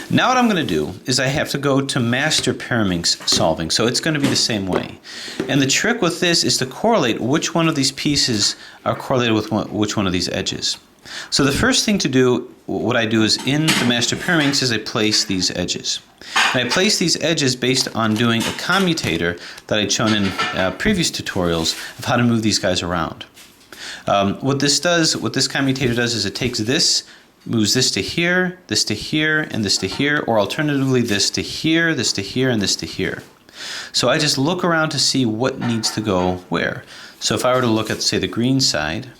Now what I'm going to do is I have to go to master pyramid solving, so it's going to be the same way. And the trick with this is to correlate which one of these pieces are correlated with which one of these edges. So the first thing to do, what I do is in the master pyramid is I place these edges. And I place these edges based on doing a commutator that I'd shown in previous tutorials of how to move these guys around. What this commutator does is it takes this, moves this to here, and this to here, or alternatively this to here, and this to here. So I just look around to see what needs to go where. So if I were to look at, say, the green side,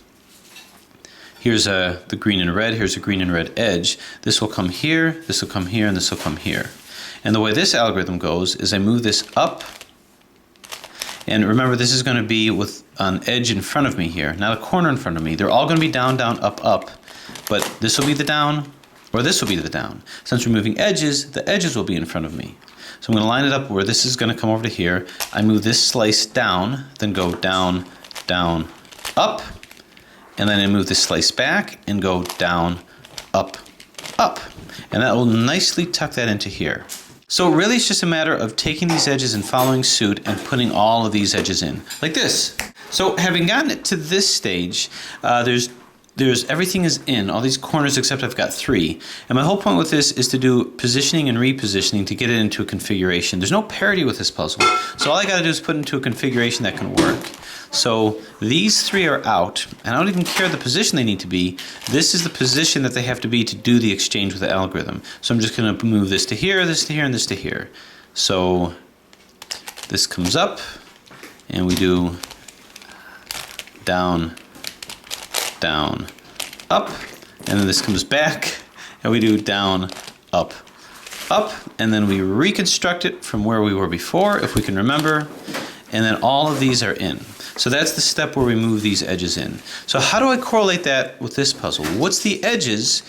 here's the green and red, here's a green and red edge. This will come here, this will come here, and this will come here. And the way this algorithm goes is I move this up, and remember this is going to be with an edge in front of me here, not a corner in front of me. They're all going to be down, down, up, up, but this will be the down, or this will be the down. Since we're moving edges, the edges will be in front of me. So I'm going to line it up where this is going to come over to here. I move this slice down, then go down, down, up, and then I move this slice back and go down, up, up. And that will nicely tuck that into here. So really it's just a matter of taking these edges and following suit and putting all of these edges in, like this. So having gotten it to this stage, there's everything is in, all these corners except I've got 3. And my whole point with this is to do positioning and repositioning to get it into a configuration. There's no parity with this puzzle. So all I got to do is put it into a configuration that can work. So these 3 are out, and I don't even care the position they need to be. This is the position that they have to be to do the exchange with the algorithm. So I'm just going to move this to here, and this to here. So this comes up, and we do down, down, up, and then this comes back, and we do down, up, up, and then we reconstruct it from where we were before, if we can remember, and then all of these are in. So that's the step where we move these edges in. So how do I correlate that with this puzzle? What's the edges,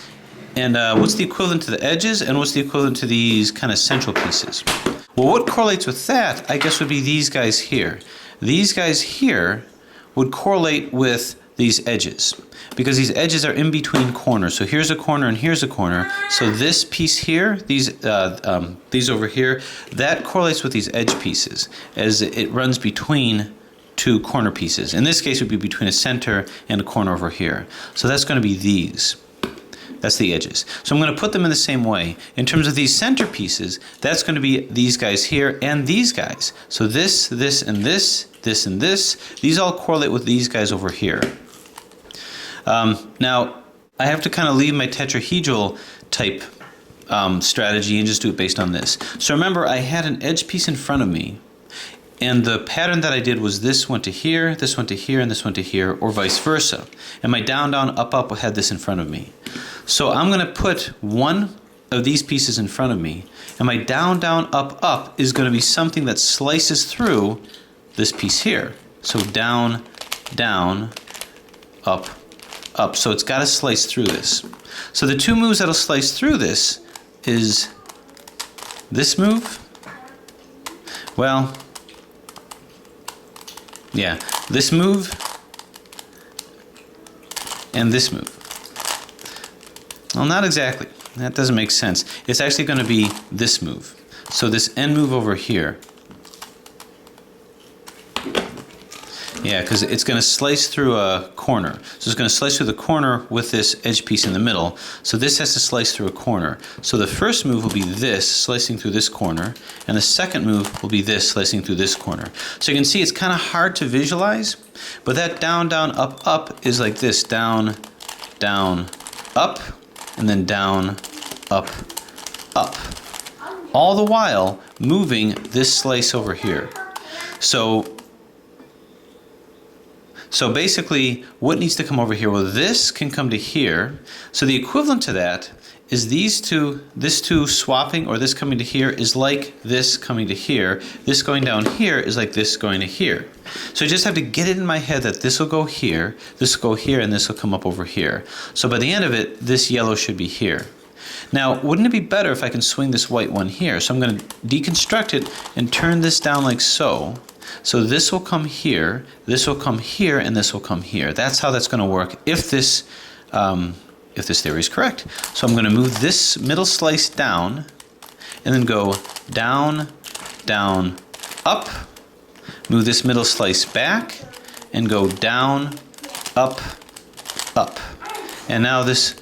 and what's the equivalent to the edges, and what's the equivalent to these kind of central pieces? Well, what correlates with that, I guess, would be these guys here. These guys here would correlate with these edges, because these edges are in between corners. So here's a corner and here's a corner. So this piece here, these over here, that correlates with these edge pieces as it runs between 2 corner pieces. In this case, it would be between a center and a corner over here. So that's going to be these. That's the edges. So I'm going to put them in the same way. In terms of these center pieces, that's going to be these guys here and these guys. So this, this, and this, this, and this, these all correlate with these guys over here. Now, I have to kind of leave my tetrahedral type strategy and just do it based on this. So remember, I had an edge piece in front of me, and the pattern that I did was this went to here, this went to here, and this went to here, or vice versa. And my down, down, up, up had this in front of me. So I'm going to put one of these pieces in front of me, and my down, down, up, up is going to be something that slices through this piece here. So down, down, up, up. So it's got to slice through this. So the 2 moves that'll slice through this is this move. Well, yeah, this move and this move. Well, not exactly. That doesn't make sense. It's actually going to be this move. So this end move over here. Yeah, because it's going to slice through a corner. So it's going to slice through the corner with this edge piece in the middle. So this has to slice through a corner. So the first move will be this, slicing through this corner, and the second move will be this, slicing through this corner. So you can see it's kind of hard to visualize, but that down, down, up, up is like this, down, down, up, and then down, up, up. All the while moving this slice over here. So basically, what needs to come over here? Well, this can come to here. So the equivalent to that is these two, this 2 swapping, or this coming to here is like this coming to here. This going down here is like this going to here. So I just have to get it in my head that this will go here, this will go here, and this will come up over here. So by the end of it, this yellow should be here. Now, wouldn't it be better if I can swing this white one here? So I'm going to deconstruct it and turn this down like so. So this will come here, this will come here, and this will come here. That's how that's going to work if this if this theory is correct. So I'm going to move this middle slice down, and then go down, down, up. Move this middle slice back, and go down, up, up. And now this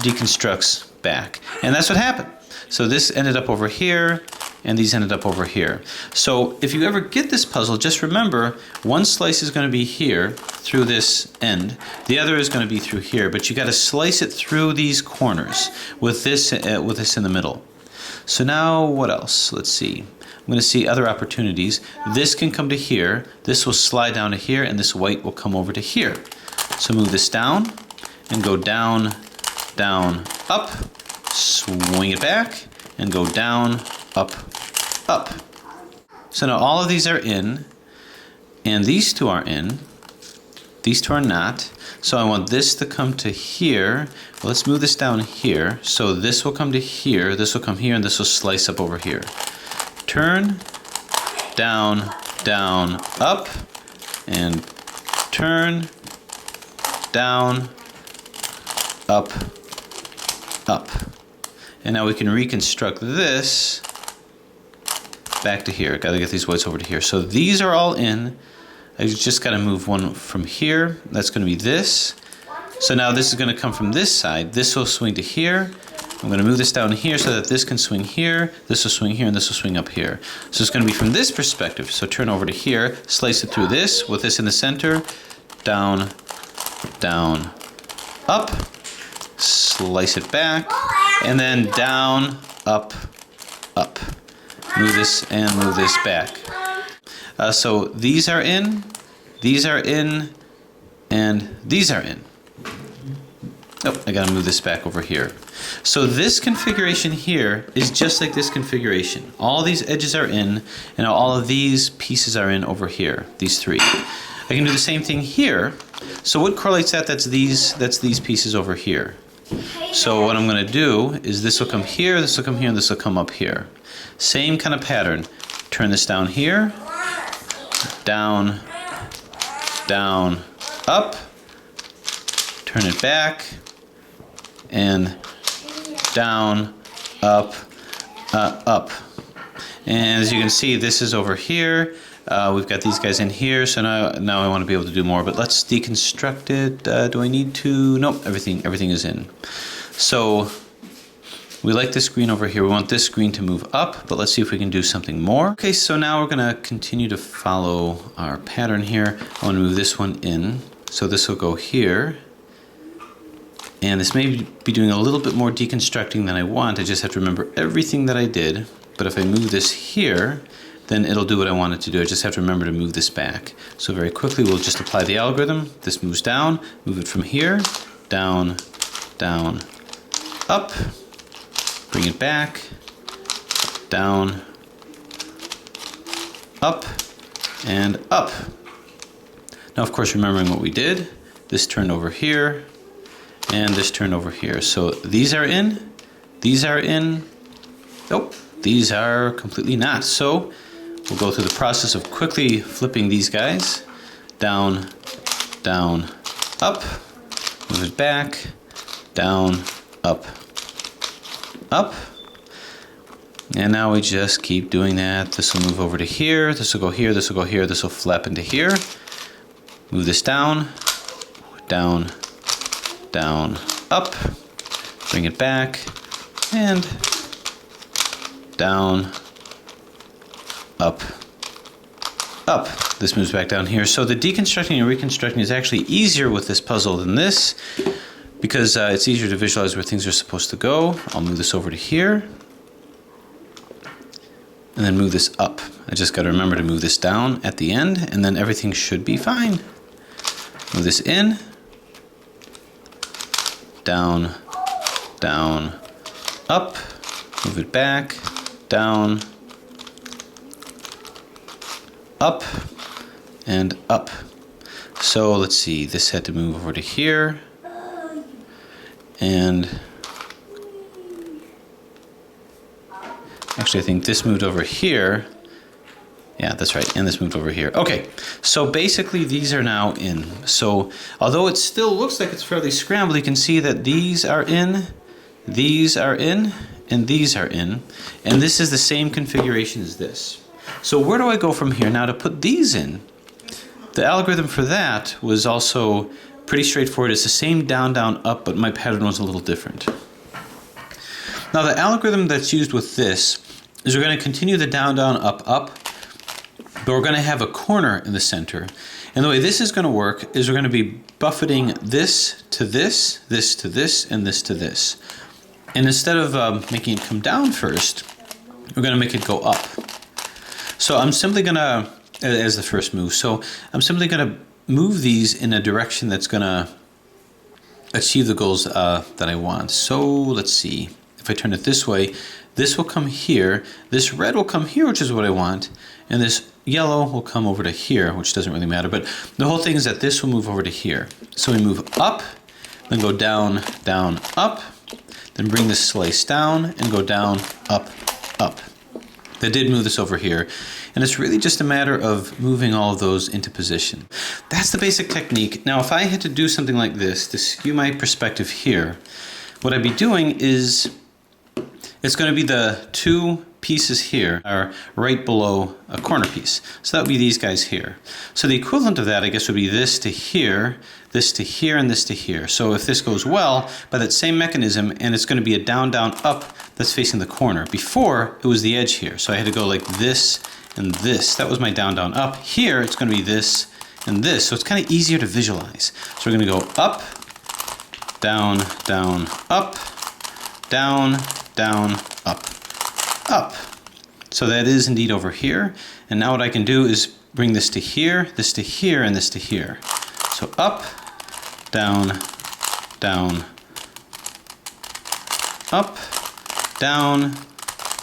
deconstructs back. And that's what happened. So this ended up over here, and these ended up over here. So if you ever get this puzzle, just remember, one slice is going to be here through this end, the other is going to be through here, but you got to slice it through these corners with this in the middle. So now what else? Let's see. I'm going to see other opportunities. This can come to here, this will slide down to here, and this white will come over to here. So move this down and go down, down, up, swing it back, and go down, up, up. So now all of these are in, and these two are in, these two are not. So I want this to come to here. Well, let's move this down here. So this will come to here, this will come here, and this will slice up over here. Turn, down, down, up, and turn, down, up, up. And now we can reconstruct this back to here. Got to get these whites over to here. So these are all in. I just got to move one from here. That's going to be this. So now this is going to come from this side. This will swing to here. I'm going to move this down here so that this can swing here, this will swing here, and this will swing up here. So it's going to be from this perspective. So turn over to here, slice it through this with this in the center, down, down, up, slice it back, and then down, up, up. Move this and move this back. So these are in, and these are in. Oh, I gotta move this back over here. So this configuration here is just like this configuration. All these edges are in, and all of these pieces are in over here, these three. I can do the same thing here. So what correlates that? That's these pieces over here. So what I'm gonna do is this will come here, this will come here, and this will come up here. Same kind of pattern. Turn this down here, down, down, up, turn it back, and down, up, up. And as you can see, this is over here. We've got these guys in here, so now I want to be able to do more, but let's deconstruct it. Do I need to? Nope, everything is in. So we like this green over here. We want this green to move up, but let's see if we can do something more. Okay, so now we're gonna continue to follow our pattern here. I want to move this one in, so this will go here. And this may be doing a little bit more deconstructing than I want. I just have to remember everything that I did. But if I move this here, then it'll do what I want it to do. I just have to remember to move this back. So very quickly, we'll just apply the algorithm. This moves down, move it from here, down, down, up, bring it back, down, up, and up. Now, of course, remembering what we did, this turned over here, and this turned over here. So these are in, nope, these are completely not. So we'll go through the process of quickly flipping these guys, down, down, up, move it back, down, up, up. And now we just keep doing that. This will move over to here, this will go here, this will go here, this will flap into here. Move this down, down, down, up, bring it back, and down, up, up. This moves back down here. So the deconstructing and reconstructing is actually easier with this puzzle than this because it's easier to visualize where things are supposed to go. I'll move this over to here and then move this up. I just got to remember to move this down at the end and then everything should be fine. Move this in, down, down, up, move it back, down, up, and up. So let's see, this had to move over to here, and actually I think this moved over here, Yeah, that's right. And this moved over here. Okay, so basically these are now in. So although it still looks like it's fairly scrambled, you can see that these are in, these are in, and these are in. And this is the same configuration as this. So where do I go from here? Now to put these in, the algorithm for that was also pretty straightforward. It's the same down, down, up, but my pattern was a little different. Now the algorithm that's used with this is we're going to continue the down, down, up, up, but we're going to have a corner in the center. And the way this is going to work is we're going to be buffeting this to this, this to this, and this to this. And instead of making it come down first, we're going to make it go up. So I'm simply going to, as the first move, so I'm simply going to move these in a direction that's going to achieve the goals that I want. So let's see. If I turn it this way, this will come here, this red will come here, which is what I want, and this yellow will come over to here, which doesn't really matter, but the whole thing is that this will move over to here. So we move up, then go down, down, up, then bring this slice down and go down, up, up. That did move this over here, and it's really just a matter of moving all of those into position. That's the basic technique. Now, if I had to do something like this to skew my perspective here, what I'd be doing is it's going to be the two pieces here are right below a corner piece. So that would be these guys here. So the equivalent of that, I guess, would be this to here, and this to here. So if this goes well, by that same mechanism, and it's going to be a down, down, up that's facing the corner. Before, it was the edge here. So I had to go like this and this. That was my down, down, up. Here, it's going to be this and this. So it's kind of easier to visualize. So we're going to go up, down, down, up, down, down, up, up. So that is indeed over here. And now what I can do is bring this to here, and this to here. So up, down, down, up, down,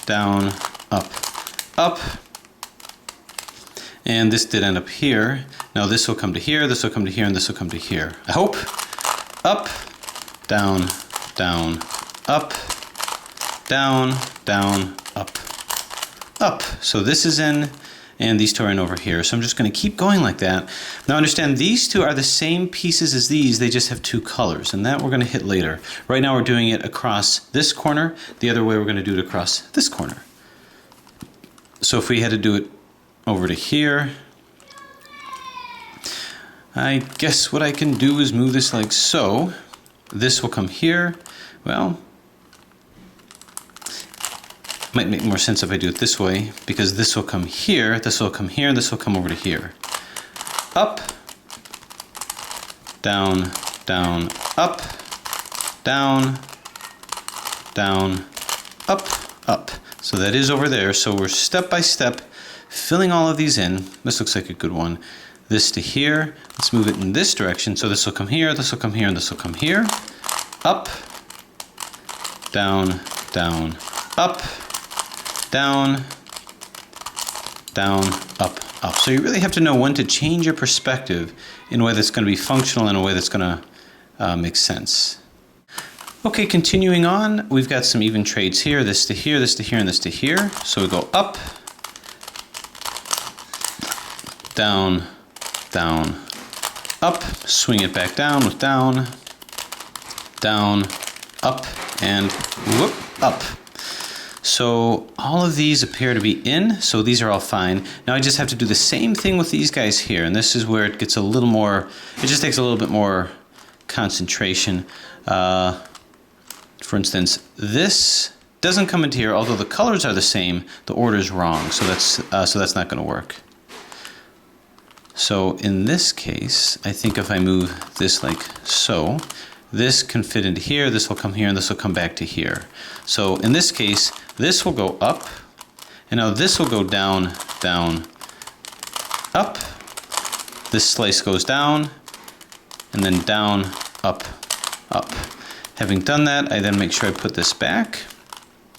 down, up, up. And this did end up here. Now this will come to here, this will come to here, and this will come to here. I hope. Up, down, down, up, down, down, up, up. So this is in, and these two are in over here. So I'm just going to keep going like that. Now understand, these two are the same pieces as these, they just have two colors, and that we're going to hit later. Right now we're doing it across this corner. The other way we're going to do it across this corner. So if we had to do it over to here, I guess what I can do is move this like so. This will come here. Well, might make more sense if I do it this way, because this will come here, this will come here, and this will come over to here. Up, down, down, up, down, down, up, up. So that is over there. So we're step by step filling all of these in. This looks like a good one. This to here. Let's move it in this direction. So this will come here, this will come here, and this will come here. Up, down, down, up, down, down, up, up. So you really have to know when to change your perspective in a way that's going to be functional and a way that's going to make sense. Okay, continuing on, we've got some even trades here. This to here, this to here, and this to here. So we go up, down, down, up, swing it back down with down, down, up, and whoop, up. So all of these appear to be in, so these are all fine. Now I just have to do the same thing with these guys here, and this is where it gets a little more, it just takes a little bit more concentration. For instance, this doesn't come into here, although the colors are the same, the order is wrong, so that's not going to work. So in this case, I think if I move this like so, this can fit into here, this will come here, and this will come back to here. So in this case, this will go up, and now this will go down, down, up. This slice goes down, and then down, up, up. Having done that, I then make sure I put this back.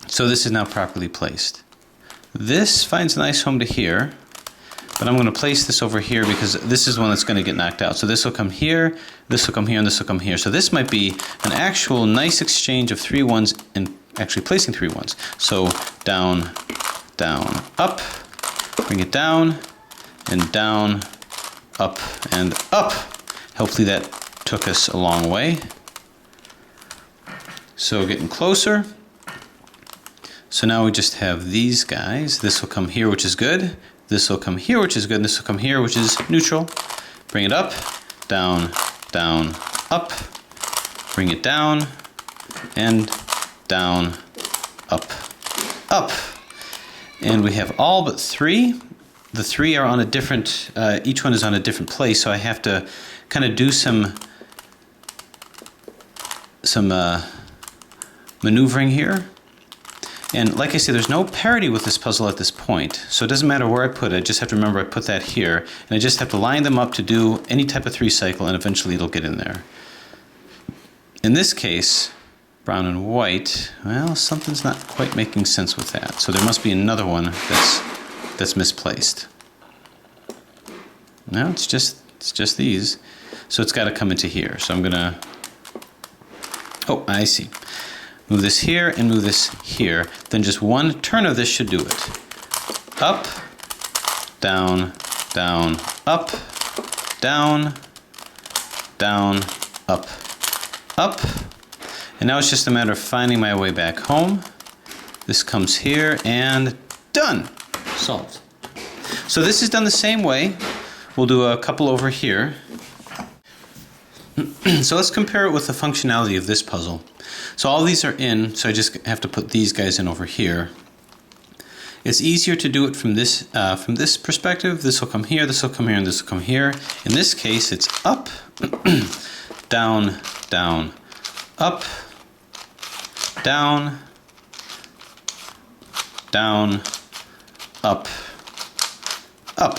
So this is now properly placed. This finds a nice home to here, but I'm going to place this over here because this is one that's going to get knocked out. So this will come here, this will come here, and this will come here. So this might be an actual nice exchange of 3 1s and actually placing 3 1s. So down, down, up, bring it down, and down, up, and up. Hopefully that took us a long way. So getting closer. So now we just have these guys. This will come here, which is good. This will come here, which is good. And this will come here, which is neutral. Bring it up, down, down, up. Bring it down, and down, up, up. And we have all but three. The three are on a different, each one is on a different place, so I have to kind of do some maneuvering here. And like I said, there's no parity with this puzzle at this point, so it doesn't matter where I put it. I just have to remember I put that here, and I just have to line them up to do any type of 3 cycle, and eventually it'll get in there. In this case, brown and white, well, something's not quite making sense with that. So there must be another one that's misplaced. No, it's just these. So it's got to come into here. So I'm gonna, oh, I see. Move this here and move this here. Then just one turn of this should do it. Up, down, down, up, down, down, up, up. And now it's just a matter of finding my way back home. This comes here and done. Solved. So this is done the same way. We'll do a couple over here. So let's compare it with the functionality of this puzzle. So all these are in, so I just have to put these guys in over here. It's easier to do it from this perspective. This will come here, this will come here, and this will come here. In this case, it's up, down, down, up, down, down, up, up.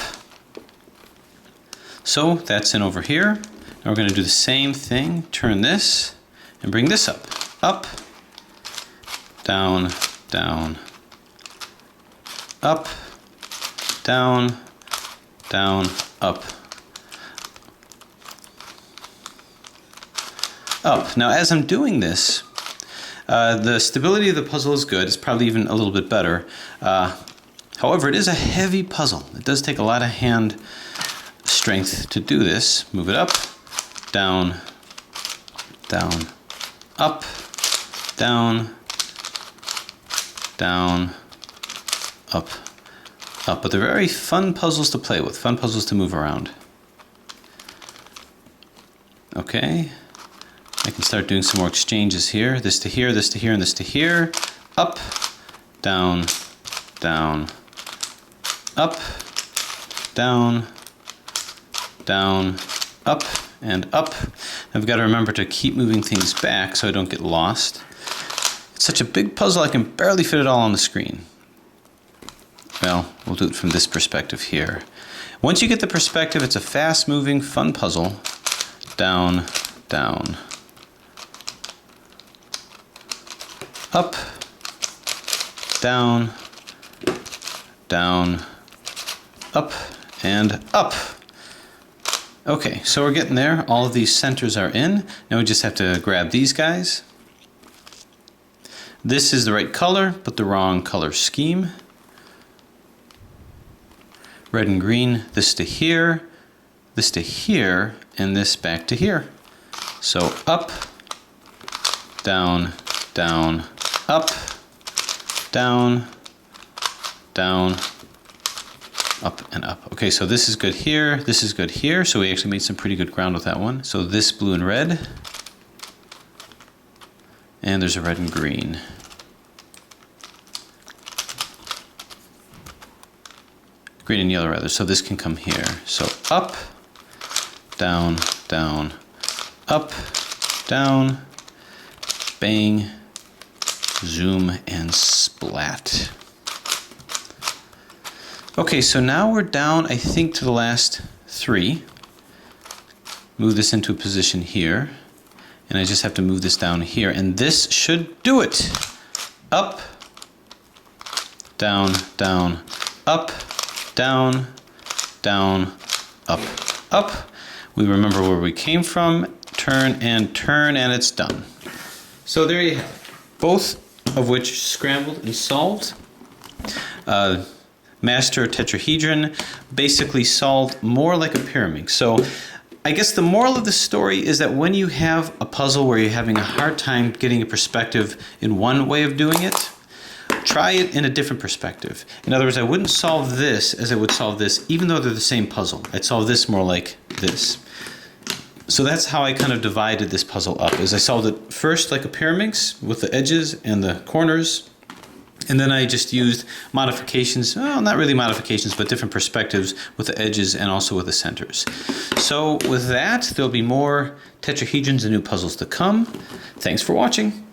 So that's in over here. Now we're going to do the same thing. Turn this and bring this up. Up, down, down, up, down, down, up, up. Now as I'm doing this, the stability of the puzzle is good. It's probably even a little bit better. However, it is a heavy puzzle. It does take a lot of hand strength to do this. Move it up, down, down, up, down, down, up, up. But they're very fun puzzles to play with, fun puzzles to move around. Okay, I can start doing some more exchanges here. This to here, this to here, and this to here. Up, down, down, up, down, down, up, and up. I've got to remember to keep moving things back so I don't get lost. It's such a big puzzle I can barely fit it all on the screen. Well, we'll do it from this perspective here. Once you get the perspective, it's a fast-moving, fun puzzle. Down, down, up, down, down, up, and up. Okay, so we're getting there. All of these centers are in. Now we just have to grab these guys. This is the right color, but the wrong color scheme. Red and green, this to here, and this back to here. So up, down, down, up, down, down, up and up. Okay, so this is good here, this is good here, so we actually made some pretty good ground with that one. So this blue and red, and there's a red and green. Green and yellow rather, so this can come here. So up, down, down, up, down, bang, zoom, and splat. Okay, so now we're down, I think, to the last 3. Move this into a position here. And I just have to move this down here. And this should do it. Up, down, down, up, down, down, up, up. We remember where we came from. Turn, and it's done. So there you have it. Both of which scrambled and solved. master tetrahedron basically solved more like a pyramid. So I guess the moral of the story is that when you have a puzzle where you're having a hard time getting a perspective in one way of doing it, try it in a different perspective. In other words, I wouldn't solve this as I would solve this, even though they're the same puzzle. I'd solve this more like this. So that's how I kind of divided this puzzle up, is I solved it first like a pyramid with the edges and the corners, and then I just used modifications, well, not really modifications, but different perspectives with the edges and also with the centers. So with that, there'll be more tetrahedrons and new puzzles to come. Thanks for watching.